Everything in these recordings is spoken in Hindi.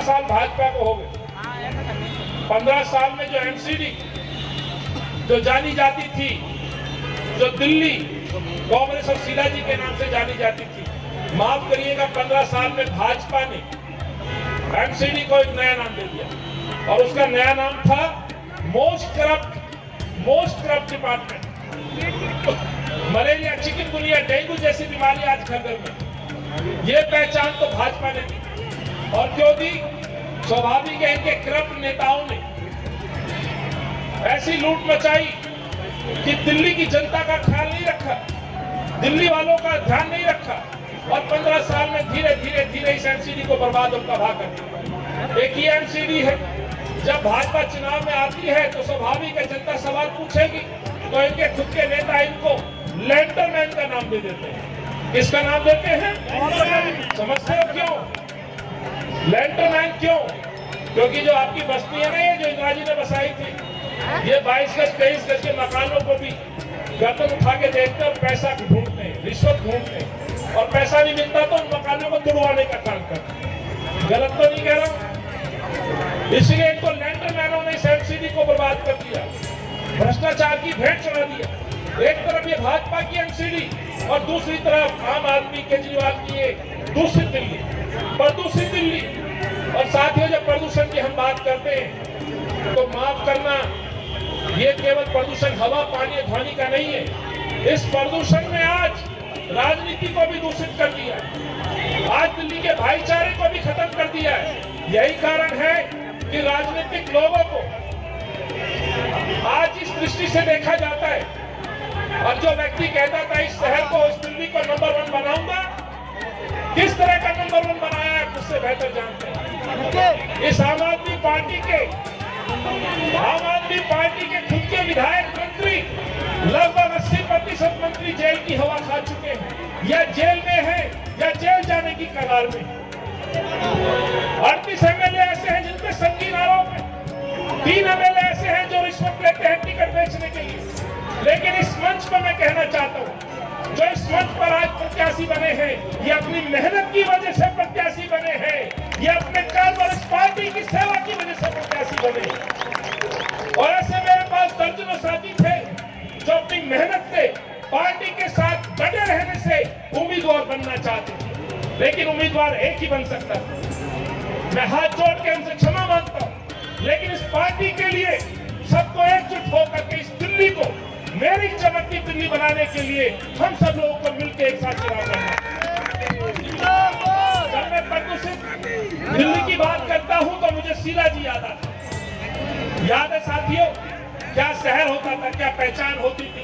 साल भाजपा को हो गए। 15 साल में जो एमसीडी जो जानी जाती थी, जो दिल्ली कांग्रेस और शीला जी के नाम से जानी जाती थी, माफ करिएगा 15 साल में भाजपा ने एमसीडी को एक नया नाम दे दिया और उसका नया नाम था most corrupt department. Malaria, chikungunya, dengue जैसी बीमारी आज घर घर में, ये पहचान तो भाजपा ने दी। और क्यों दी? स्वाभाविक है, इनके करप्ट नेताओं ने ऐसी लूट मचाई कि दिल्ली की जनता का ख्याल नहीं रखा, दिल्ली वालों का ध्यान नहीं रखा और 15 साल में धीरे धीरे इस एमसीडी को बर्बाद और तबाह कर दिया। एक ही एमसीडी है, जब भाजपा चुनाव में आती है तो स्वाभाविक है जनता सवाल पूछेगी, तो इनके खुद के नेता इनको लैंटरमैन का नाम दे देते हैं। किसका नाम देते हैं? समझते हो क्यों? लैंटरमैन क्यों? क्योंकि जो आपकी बस्ती है ना, ये जो इंदिरा जी ने बसाई थी, ये 22 गज 23 गज के मकानों को भी गर्दन उठा के देखते और पैसा ढूंढते हैं, रिश्वत ढूंढते हैं और पैसा नहीं मिलता तो उन मकानों को तुड़वाने का काम करते हैं। गलत तो नहीं कह रहा हूं? इसलिए इनको लैंडरमैनों ने इस एमसीडी को बर्बाद कर दिया, भ्रष्टाचार की भेंट चढ़ा दिया। एक तरफ ये भाजपा की एमसीडी और दूसरी तरफ आम आदमी केजरीवाल की ये दूसरी दिल्ली, प्रदूषित दिल्ली। और साथियों, जब प्रदूषण की हम बात करते हैं तो माफ करना, ये केवल प्रदूषण हवा, पानी, ध्वनि का नहीं है। इस प्रदूषण में आज राजनीति को भी दूषित कर दिया, आज दिल्ली के भाईचारे को भी खत्म कर दिया है। यही कारण है कि राजनीतिक लोगों को आज इस दृष्टि से देखा जाता है। और जो व्यक्ति कहता था इस शहर को, इस दिल्ली को नंबर 1 बनाऊंगा, किस तरह का नंबर 1 बनाया है मुझसे बेहतर जानते हैं। इस आम आदमी पार्टी के खुद के विधायक मंत्री लगभग 80% मंत्री जेल की हवा खा चुके हैं, या जेल में हैं या जेल जाने की कगार में। 38 एमएलए ऐसे हैं जिन पे संगीन आरोप है, 3 एमएलए ऐसे हैं जो रिश्वत लेते हैं टिकट बेचने के लिए। लेकिन इस मंच पर मैं कहना चाहता हूं, जो इस मंच पर आज प्रत्याशी बने हैं, ये अपनी मेहनत की वजह से प्रत्याशी बने हैं, ये अपने कर्म और इस पार्टी की सेवा की वजह से प्रत्याशी बने। और ऐसे मेरे पास दर्जनों साथी थे जो अपनी मेहनत से, पार्टी के साथ डटे रहने से उम्मीदवार बनना चाहते थे, लेकिन उम्मीदवार एक ही बन सकता है। मैं हाथ जोड़ के उनसे क्षमा मांगता हूं, लेकिन इस पार्टी के लिए सबको एकजुट होकर के इस दिल्ली को मेरी चमकती दिल्ली बनाने के लिए हम सब लोगों को मिलकर एक साथ चुनाव करना। जब मैं प्रदूषित दिल्ली की बात करता हूं तो मुझे शीला जी याद आता है। याद है साथियों, क्या शहर होता था, क्या पहचान होती थी।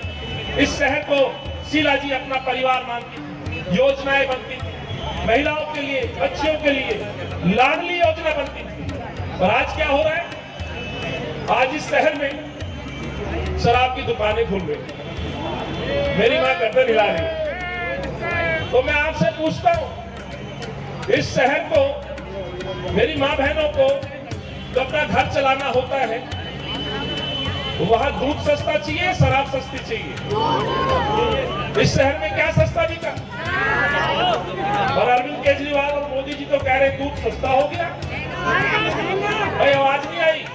इस शहर को शीला जी अपना परिवार मानती थी, योजनाएं बनती थी महिलाओं के लिए, बच्चियों के लिए, लाडली योजना बनती थी। और आज क्या हो रहा है? आज इस शहर में शराब की दुकानें खुल गई, मेरी मां गर्दन हिला रही है। तो मैं आपसे पूछता हूं, इस शहर को, मेरी मां बहनों को जो अपना घर चलाना होता है, वहां दूध सस्ता चाहिए, शराब सस्ती चाहिए। इस शहर में क्या सस्ता बिका? और अरविंद केजरीवाल और मोदी जी तो कह रहे दूध सस्ता हो गया। भाई आवाज नहीं आई?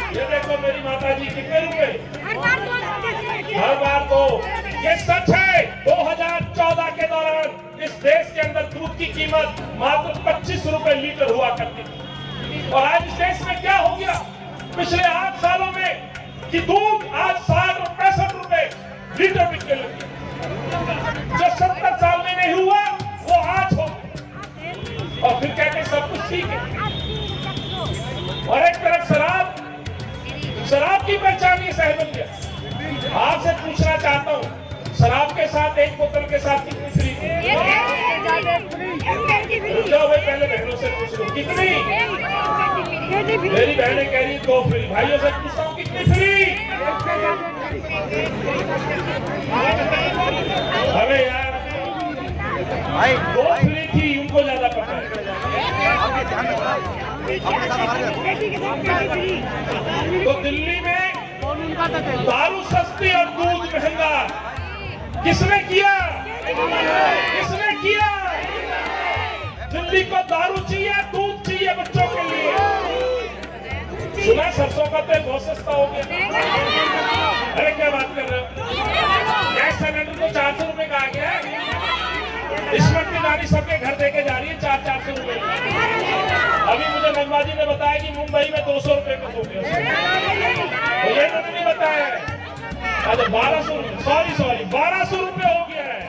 ये देखो मेरी माता जी, कितने रुपए हर बार तो। ये सच है, 2014 के दौरान इस देश के अंदर दूध की कीमत मात्र 25 रुपए लीटर हुआ करती थी। और आज इस देश में क्या हो गया पिछले 8 सालों में कि दूध आज 60 और 65 रुपए लीटर बिकने लगी। जो 70 साल में नहीं हुआ वो आज हो, और फिर कहते सब कुछ ठीक है। और एक तरफ शराब की पहचान ये शहर बन गया। आपसे पूछना चाहता हूँ, शराब के साथ एक बोतल के साथ कितनी फ्री थी? जाओ भाई पहले बहनों से पूछ लो कितनी। मेरी बहनें कह रही 2 फ्री। भाइयों से पूछता हूँ कितनी फ्री? अरे यार 2 फ्री थी, उनको ज्यादा पता है। तो दिल्ली में दारू सस्ती और दूध महंगा किसने किया? किसने किया? दिल्ली को दारू चाहिए, दूध सुना सरसों का तेल बहुत सस्ता हो गया। अरे क्या बात कर रहे हो? गैस सिलेंडर तो 400 रुपए का आ गया है। स्मृति ईरानी सबके घर देके जा रही है 400 रुपए। अभी मुझे नगवाजी ने बताया कि मुंबई में 200 रुपए का हो गया। मुझे तो नहीं बताया है। अच्छा 1200 रुपए हो गया है।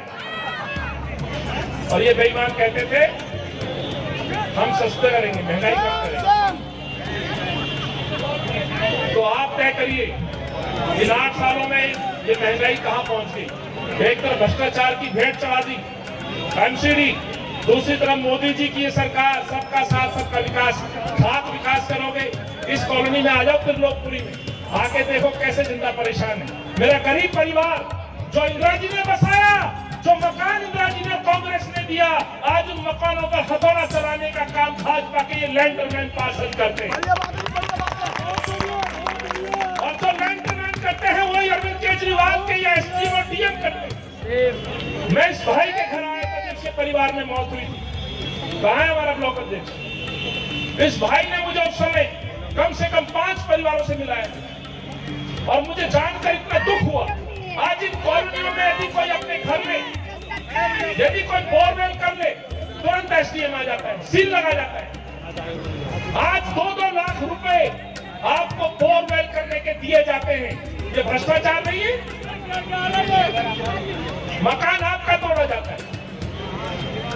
और ये बेईमान कहते थे हम सस्ते करेंगे, महंगाई कम करेंगे। तो आप तय करिए इन 8 सालों में ये महंगाई कहां पहुंच गई। एक तरफ भ्रष्टाचार की भेंट चढ़ा दी एमसीडी, दूसरी तरफ मोदी जी की ये सरकार सबका साथ सबका विकास। खाक विकास करोगे इस कॉलोनी में आ जाओ त्रिलोकपुरी में, आके देखो कैसे जिंदा परेशान है। मेरा गरीब परिवार जो इंदिरा जी ने बसाया, जो मकान इंदिरा जी ने कांग्रेस ने दिया, आज उन मकानों पर हथौड़ा चलाने का काम भाजपा के ये लैंडरमैन पार्षद करते हैं। और जो लैंडरमैन करते हैं वही अरविंद केजरीवाल के या एसपी और डीएम करते हैं। मैं इस भाई के घर आया था जिसके परिवार में मौत हुई थी। कहाँ है हमारा ब्लॉक अध्यक्ष? इस भाई ने मुझे उस समय कम से कम 5 परिवारों से मिलाया और मुझे जानकर इतना दुख हुआ। आज इन कॉलोनियों में यदि कोई अपने घर में यदि कोई बोरवेल कर ले तुरंत एसडीएम आ जाता है, सील लगा जाता है। आज 2-2 लाख रुपए आपको बोरवेल करने के दिए जाते हैं। ये भ्रष्टाचार नहीं है? मकान आपका तोड़ा जाता है,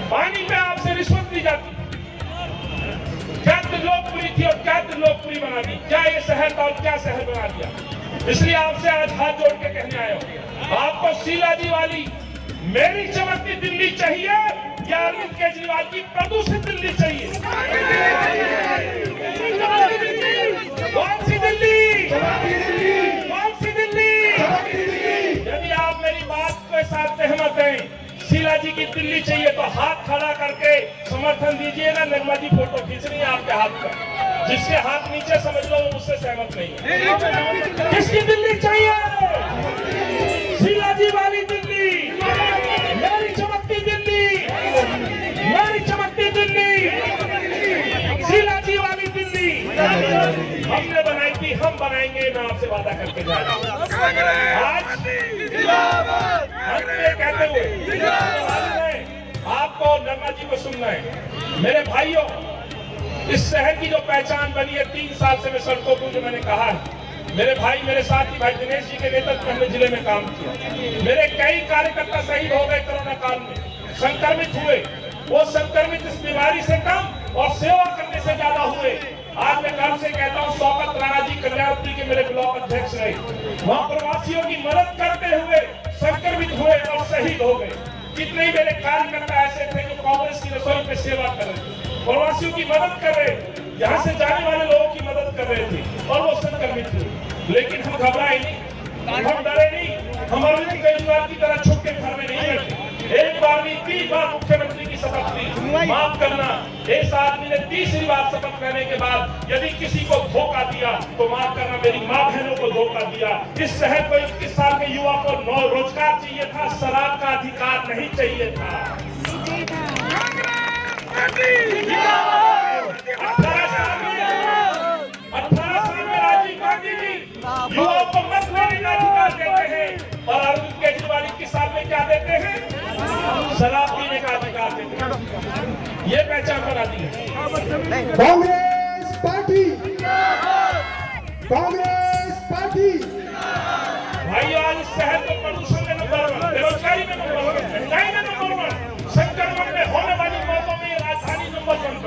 पानी में आपसे रिश्वत दी जाती है। क्या त्रिलोकपुरी थी और क्या त्रिलोकपुरी बना दी? क्या ये शहर था और क्या शहर बना दिया? इसलिए आपसे आज हाथ जोड़ के कहने आया हूं, आपको शीला जी वाली मेरी चमकती दिल्ली चाहिए या अरविंद केजरीवाल की प्रदूषित दिल्ली चाहिए? कौन सी दिल्ली? कौन सी दिल्ली? यदि आप मेरी बात के साथ सहमत हैं, शीला जी की दिल्ली चाहिए तो हाथ खड़ा करके समर्थन दीजिए ना। निर्मला जी फोटो खींच रही है आपके हाथ का, जिसके हाथ नीचे समझ लो वो मुझसे सहमत नहीं है। किसकी दिल्ली चाहिए? शीला जी वाली दिल्ली, मेरी चमकती दिल्ली, मेरी चमकती दिल्ली, शीला जी वाली दिल्ली हमने बनाई थी, हम बनाएंगे। मैं आपसे वादा करके जा रहा हूं। आज कहते हुए आपको नर्मदा जी को सुनना है। मेरे भाइयों, इस शहर की जो पहचान बनी है 3 साल से मैं सड़कों को जो मैंने कहा है, मेरे भाई मेरे साथी भाई दिनेश जी के नेतृत्व में हमने जिले में काम किया। मेरे कई कार्यकर्ता शहीद हो गए कोरोना काल में, संक्रमित हुए। वो संक्रमित इस बीमारी से कम और सेवा करने से ज्यादा हुए। आज मैं गर्व से कहता हूँ शौकत राणा जी कल्याणपुरी के मेरे ब्लॉक अध्यक्ष रहे। वहाँ प्रवासियों की मदद करते हुए संक्रमित हुए और शहीद हो गए। कितने मेरे कार्यकर्ता ऐसे थे जो कांग्रेस की रसोई में सेवा कर रहे थे, प्रवासियों की मदद कर रहे, यहाँ से जाने वाले लोगों की मदद कर रहे थे और वो संक्रमित हुए। लेकिन हम घबराए नहीं, हम डरे नहीं, हम अरविंद केजरीवाल की तरह छुप के घर में नहीं बैठे। एक बार नहीं 3 बार मुख्यमंत्री की शपथ ली। माफ करना, इस आदमी ने 3री बार शपथ लेने के बाद यदि किसी को धोखा दिया तो माफ करना, मेरी माँ बहनों को धोखा दिया। इस शहर को 21 साल के युवा को रोजगार चाहिए था, शराब का अधिकार नहीं चाहिए था। 18 साल में राजीव गांधी जी युवाओं को मत लेने का अधिकार देते हैं और अरविंद केजरीवाल 21 साल में क्या देते हैं? शराब पीने का अधिकार देते हैं। ये पहचान बना दी है कांग्रेस पार्टी, कांग्रेस पार्टी। भाइयों, आज इस शहर को प्रदूषण में नंबर 1, बेरोजगारी में नंबर 1, महंगाई में नंबर 1, संक्रमण में होने वाली मौतों में राजधानी नंबर 1।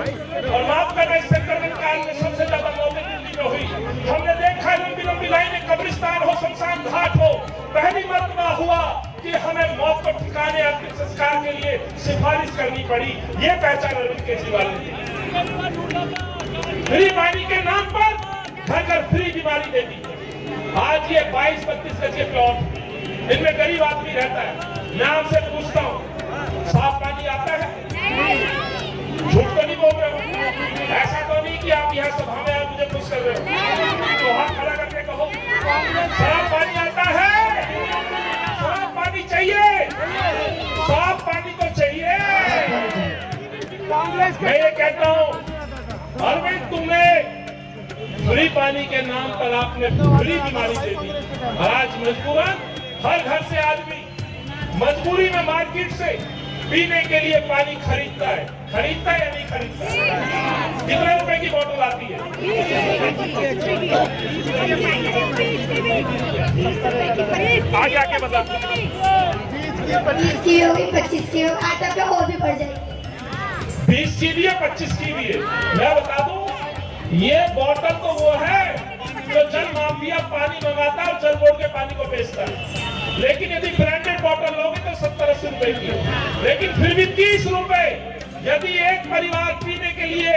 और माफ करना, इस संक्रमण काल में सबसे ज्यादा मौतें दिल्ली में हुई। हमने देखा लंबी लंबी लाइनें, कब्रिस्तान हो, शमशान घाट हो। पहली मर्तबा हुआ कि हमें मौत को ठिकाने अंतिम संस्कार के लिए सिफारिश करनी पड़ी। ये पहचान अरविंद केजरीवाल ने फ्री पानी के नाम पर घर घर फ्री दिवाली दे दी। आज ये 22-32 गज के प्लॉट, इनमें गरीब आदमी रहता है। मैं आपसे पूछता हूँ, साफ पानी आता है? झूठ तो नहीं बोल रहे हो? ऐसा तो नहीं कि आप यहाँ सभा में आप मुझे खुश कर रहे हो? तो हाथ खड़ा करके कहो, साफ पानी आता है? साफ पानी चाहिए, साफ पानी तो चाहिए। मैं ये कहता हूँ, अरविंद तुमने फ्री पानी के नाम पर आपने फ्री बीमारी दे दी। और आज मजबूरन हर घर से आदमी मजबूरी में मार्केट से पीने के लिए पानी खरीदता है या नहीं खरीदता? कितने रुपए की बोतल आती है? आगे आके बता। 20 की होगी, 25 की होगी, आटा पे और भी बढ़ जाएगी। 20 की भी है, 25 की भी है। मैं बता दूं, ये बोतल तो वो है जो जल माफिया पानी मंगाता है और जल बोर्ड के पानी को बेचता है। लेकिन यदि ब्रांडेड बोतल लोगे तो 70-80 रुपए की है। लेकिन फिर भी 30 रुपए यदि एक परिवार पीने के लिए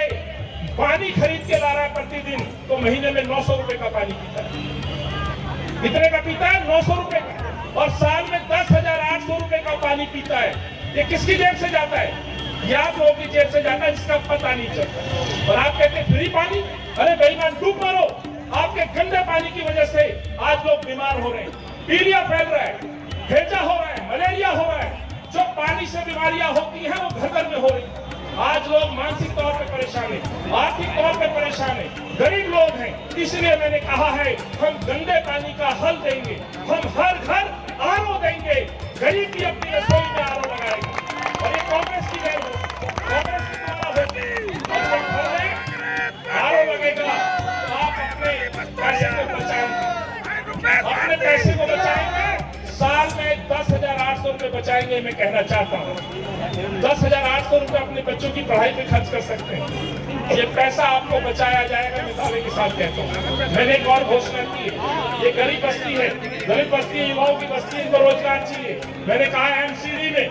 पानी खरीद के ला रहा है प्रतिदिन, तो महीने में 900 रुपए का पानी पीता है। कितने का पीता है? 900 रुपए का। और साल में 10,800 रुपए का पानी पीता है। ये किसकी जेब से जाता है? या लोगों की जेब से जाता है जिसका पता नहीं चलता। और आप कहते हैं फ्री पानी? अरे बेईमान, डूब मरो। आपके गंदे पानी की वजह से आज लोग बीमार हो रहे हैं, पीलिया फैल रहा है, हैजा हो रहा है, मलेरिया हो रहा है। जो पानी से बीमारियां होती हैं वो घर में हो रही है। आज लोग मानसिक तौर पे परेशान हैं, आर्थिक तौर पे परेशान हैं, गरीब लोग हैं। इसलिए मैंने कहा है हम गंदे पानी का हल देंगे, हम हर घर आरओ देंगे, गरीब भी अपनी रसोई में आरओ लगाएगा। और ये कांग्रेस की देन हो, कांग्रेस की द्वारा होगी। अपने घर में आरओ लगेगा तो आप अपने पैसे को बचाएंगे, अपने पैसे को बचाएंगे। साल में 10,800 रुपए बचाएंगे। मैं कहना चाहता हूँ 10,800 रुपए अपने बच्चों की पढ़ाई पे खर्च कर सकते हैं। ये पैसा आपको बचाया जाएगा, मैं दावे के साथ कहता हूँ। मैंने एक और घोषणा की है, ये गरीब बस्ती है, दलित बस्ती है, युवाओं की बस्ती है, इनको रोजगार चाहिए। मैंने कहा है एमसीडी में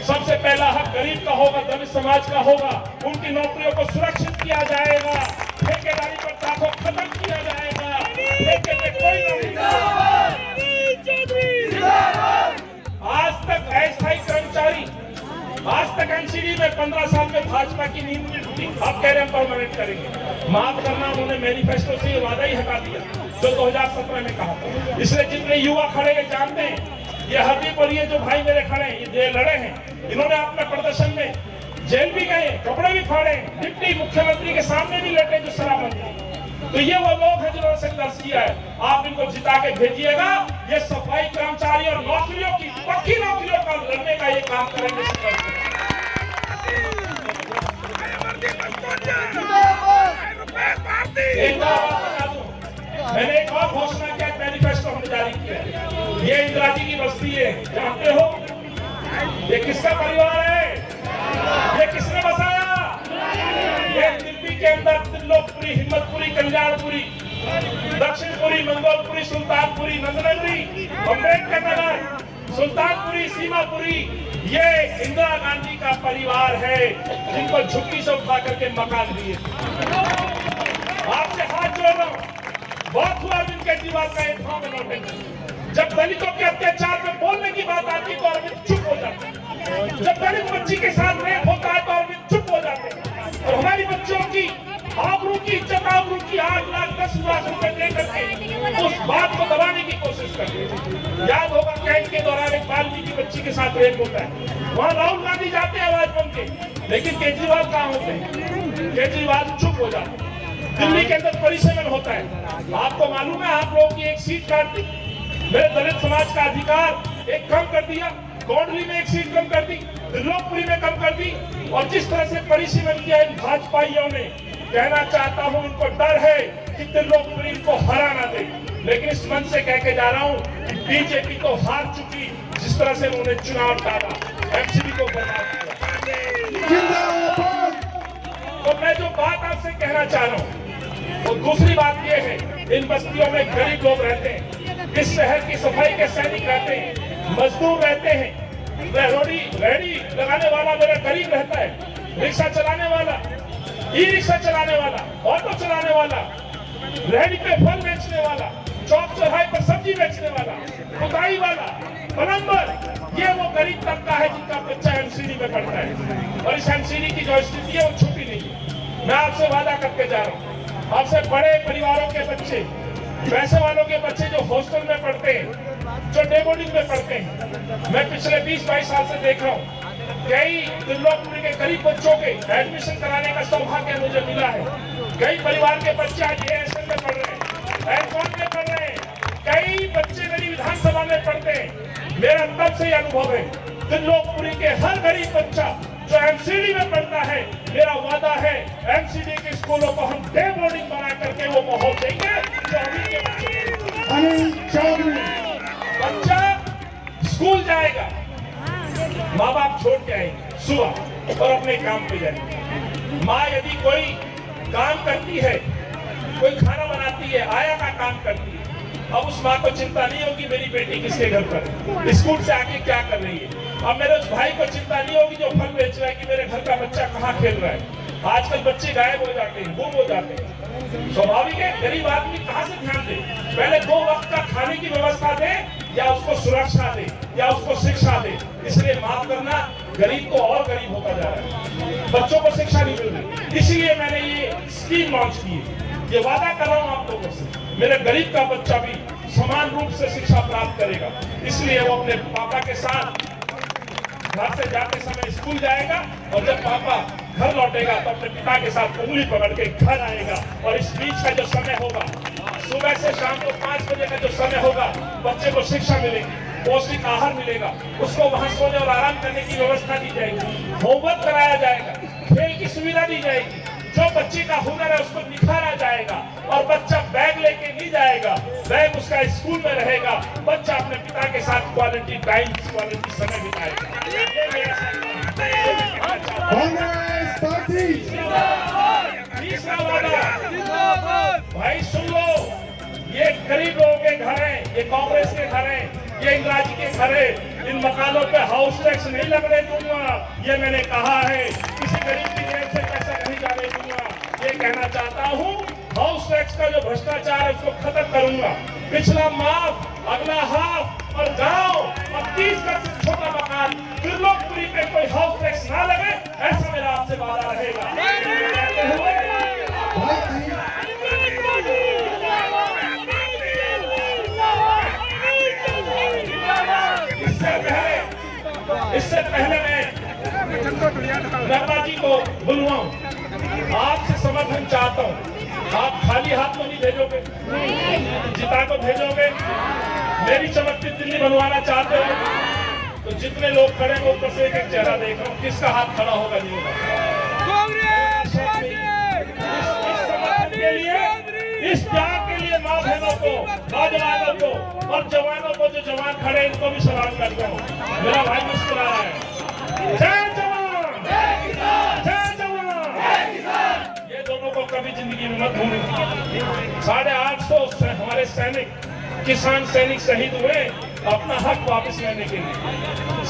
सबसे पहला हक गरीब का होगा, दलित समाज का होगा। उनकी नौकरियों को सुरक्षित किया जाएगा, ठेकेदारी पर ताको खत्म किया जाएगा, ठेके में कोई नौकरी। आज तक अस्थायी कर्मचारी, आज तक एनसीडी में 15 साल में भाजपा की नींद नहीं टूटी। अब कह रहे हैं परमानेंट करेंगे। माफ करना, उन्होंने मैनिफेस्टो से ये वादा ही हटा दिया जो 2017 में कहा था। इसलिए जितने युवा खड़े हैं जानते हैं, ये हरदीप और ये जो भाई मेरे खड़े हैं, ये लड़े हैं, इन्होंने अपने प्रदर्शन में जेल भी गए, कपड़े भी फाड़े, डिप्टी मुख्यमंत्री के सामने भी लेटे जो शराबबंदी। तो ये वो लोग हैं जिन्होंने संघर्ष किया है। आप इनको जिता के भेजिएगा, ये सफाई कर्मचारी और नौकरियों की, पक्की नौकरियों का लड़ने का ये काम करेंगे। एक बात बता दूं, मैंने एक और घोषणा किया, मैनिफेस्टो हमने जारी किया है। ये इंदिरा जी की बस्ती है, जानते हो? ये किसका परिवार है? ये किसने बसाया? ये दिल्ली के अंदर त्रिलोकपुरी, हिम्मतपुरी, कल्याणपुरी, दक्षिणपुरी, मंगोलपुरी, सुल्तानपुरी, नंदनगरी, अम्बेडकर नगर, सुल्तानपुरी, सीमापुरी, ये इंदिरा गांधी का परिवार है जिनको झुग्गी से उठा करके मकान दिए। आपसे हाथ जोड़ रहा हूं, बहुत हुआ अरविंद केजरीवाल का एक में नोटिस। जब दलितों के अत्याचार पे बोलने की बात आती है तो अरविंद चुप हो जाते हैं। जब दलित बच्ची के साथ रेप होता है तो अरविंद चुप हो जाते हैं। और हमारी बच्चों की आबरू की, इज्जत आबरू की 8 लाख 10 लाख रुपए दे करके उस बात को दबाने की कोशिश करते हैं। याद होगा कैंट के दौरान एक वाल्मीकि बच्ची के साथ रेप होता है, वहां राहुल गांधी जाते हैं आवाज बन के, लेकिन केजरीवाल कहाँ होते हैं? केजरीवाल चुप हो जाते हैं। दिल्ली के अंदर परिसीमन होता है, आपको मालूम है, आप लोगों की एक सीट काट दी, मेरे दलित समाज का अधिकार एक कम कर दिया, कोंडली में एक सीट कम कर दी, त्रिलोकपुरी में कम कर दी। और जिस तरह से परिसीमन किया इन भाजपाइयों ने, कहना चाहता हूं उनको डर है कि त्रिलोकपुरी को हरा ना दे। लेकिन इस मंच से कह के जा रहा हूं कि बीजेपी तो हार चुकी, जिस तरह से उन्होंने चुनाव डाला, एमसीडी को बर्बाद किया। तो मैं जो बात आपसे कहना चाह रहा हूं, और दूसरी बात यह है, इन बस्तियों में गरीब लोग रहते हैं, इस शहर की सफाई के सैनिक रहते हैं, मजदूर रहते हैं, रेहड़ी लगाने वाला मेरा गरीब रहता है, रिक्शा चलाने वाला, ई रिक्शा चलाने वाला, ऑटो चलाने वाला, रेहड़ी पे फल बेचने वाला, चौक चौराहे पर सब्जी बेचने वाला, खुदाई वाला, प्लम्बर, ये वो गरीब तबका है जिनका बच्चा एमसीडी में पढ़ता है। और इस एमसीडी की जो स्थिति है वो छूटी नहीं। मैं आपसे वादा करके जा रहा हूँ, आपसे बड़े परिवारों के बच्चे, पैसे वालों के बच्चे जो हॉस्टल में पढ़ते हैं, जो डे बोर्डिंग में पढ़ते हैं, मैं पिछले 20-22 साल से देख रहा हूँ, कई त्रिलोकपुरी के गरीब बच्चों के एडमिशन कराने का सौभाग्य मुझे मिला है। कई परिवार के बच्चे आज ASM में पढ़ रहे हैं, एयरफोर्स में पढ़ रहे हैं, कई बच्चे मेरी विधानसभा में पढ़ते हैं। मेरा तब से ही अनुभव है, त्रिलोकपुरी के हर गरीब बच्चा जो MCD में पढ़ता है, मेरा वादा है MCD के स्कूलों को हम डे बोर्डिंग बना करके वो माहौल देंगे जो अभी के बच्चे। अनिल चौधरी, बच्चा स्कूल जाएगा, माँ बाप छोड़ के आएंगे सुबह और अपने काम पे जाएंगे। माँ यदि कोई काम करती है, कोई खाना बनाती है, आया का काम करती है, अब उस माँ को चिंता नहीं होगी मेरी बेटी किसके घर पर स्कूल से आके क्या कर रही है। अब मेरे उस भाई को चिंता नहीं होगी जो फल बेच रहा है कि मेरे घर का बच्चा कहाँ खेल रहा है। आजकल बच्चे गायब हो जाते हैं, गुम हो जाते हैं। स्वाभाविक है, गरीब आदमी कहाँ से ध्यान दे? पहले 2 वक्त का खाने की व्यवस्था दे, या उसको सुरक्षा दे, या उसको शिक्षा दे। इसलिए माफ करना, गरीब तो और गरीब होता जा रहा है, बच्चों को शिक्षा नहीं मिल रही। इसीलिए मैंने ये स्कीम लॉन्च की है। ये वादा कर रहा हूँ आप लोगों से, मेरे गरीब का बच्चा भी समान रूप से शिक्षा प्राप्त करेगा। इसलिए वो अपने पापा के साथ घर से जाते समय स्कूल जाएगा, और जब पापा घर लौटेगा तो अपने पिता के साथ उंगली पकड़ के घर आएगा। और इस बीच का जो समय होगा, सुबह से शाम को 5 बजे का जो समय होगा, बच्चे को शिक्षा मिलेगी, पौष्टिक आहार मिलेगा, उसको वहां सोने और आराम करने की व्यवस्था दी जाएगी, होमवर्क कराया जाएगा, खेल की सुविधा दी जाएगी। जो बच्चे का हुनर है उसको निखारा जाएगा, और बच्चा बैग लेके नहीं जाएगा, बैग उसका स्कूल में रहेगा। बच्चा अपने पिता के साथ क्वालिटी टाइम, क्वालिटी समय बिताएगा। कांग्रेस पार्टी, तीसरा वादा, भाई सुन लो, ये गरीब लोगों के घर हैं, ये कांग्रेस के घर हैं, ये इंदिरा जी के घर है। इन मकानों पे हाउस टैक्स नहीं लगने दूंगा, ये मैंने कहा है। किसी गरीब की जेब से पैसा नहीं जाने दूंगा। ये कहना चाहता हूँ, हाउस टैक्स का जो भ्रष्टाचार है उसको खत्म करूंगा। पिछला माफ, अगला हाफ, और गांव और 30 गज से छोटा मकान त्रिलोकपुरी पे कोई हाउस टैक्स ना लगे, ऐसा मेरा आपसे वादा रहेगा। इससे पहले मैं नड्डा जी को बुलवाऊं, आपसे समर्थन चाहता हूं। आप खाली हाथ तो नहीं भेजोगे, जिता को भेजोगे। मेरी चमकती दिल्ली बनवाना चाहते हो तो जितने लोग खड़े हैं ऊपर से एक चेहरा देख रहा हूं, किसका हाथ खड़ा होगा नहीं होगा। इस समर्थन के लिए, इस प्यार के लिए माँ बहनों को, नौजवानों को और जवानों को, जो जवान खड़े इनको भी सलाम करता हूँ। मेरा भाई मुस्कुरा रहा है। जय जवान, जय किसान, जय जवान, जय किसान। ये दोनों को कभी जिंदगी में मत भूलना। 850 हमारे सैनिक, किसान सैनिक शहीद हुए अपना हक वापस लेने के लिए।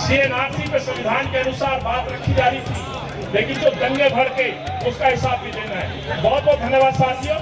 CNRC पे संविधान के अनुसार बात रखी जा रही थी, लेकिन जो दंगे भड़के उसका हिसाब भी देना है। बहुत बहुत धन्यवाद साथियों।